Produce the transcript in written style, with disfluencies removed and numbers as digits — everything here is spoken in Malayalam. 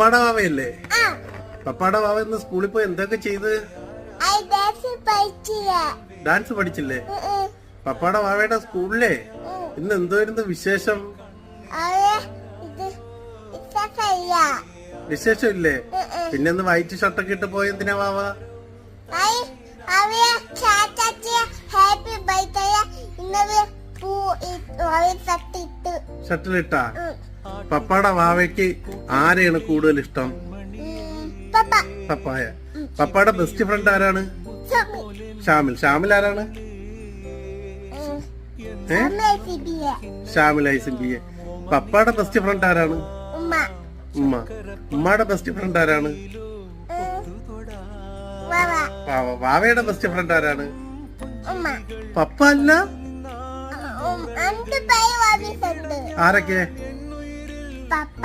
പപ്പാടെ വാവയല്ലേ? പപ്പാടെ വാവ ഇന്ന് സ്കൂളിൽ പോയി എന്തൊക്കെ ചെയ്ത്? ഡാൻസ് പഠിച്ചില്ലേ? പപ്പാടെ വാവയുടെ സ്കൂളിലെ ഇന്ന് എന്തോയിരുന്നു വിശേഷം? വിശേഷം ഇല്ലേ? പിന്നെ ഒന്ന് വൈറ്റ് ഷർട്ടൊക്കെ ഇട്ട് പോയി എന്തിനാ വാവ? ഷർട്ടിലിട്ടാ? പപ്പാടെ വാവയ്ക്ക് ആരെയാണ് കൂടുതൽ ഇഷ്ടം? പപ്പായ. പപ്പാടെ ബെസ്റ്റ് ഫ്രണ്ട് ആരാണ്? ഷാമിൽ. ഷാമിൽ ആരാണ്? ഷാമിൽ ഐസിബിയെ. പപ്പാടെ ബെസ്റ്റ് ഫ്രണ്ട് ആരാണ്? ഉമ്മ. ഉമ്മയുടെ ബെസ്റ്റ് ഫ്രണ്ട് ആരാണ്? വാവയുടെ ബെസ്റ്റ് ഫ്രണ്ട് ആരാണ്? പപ്പ അല്ല? ആരൊക്കെ? പപ്പ,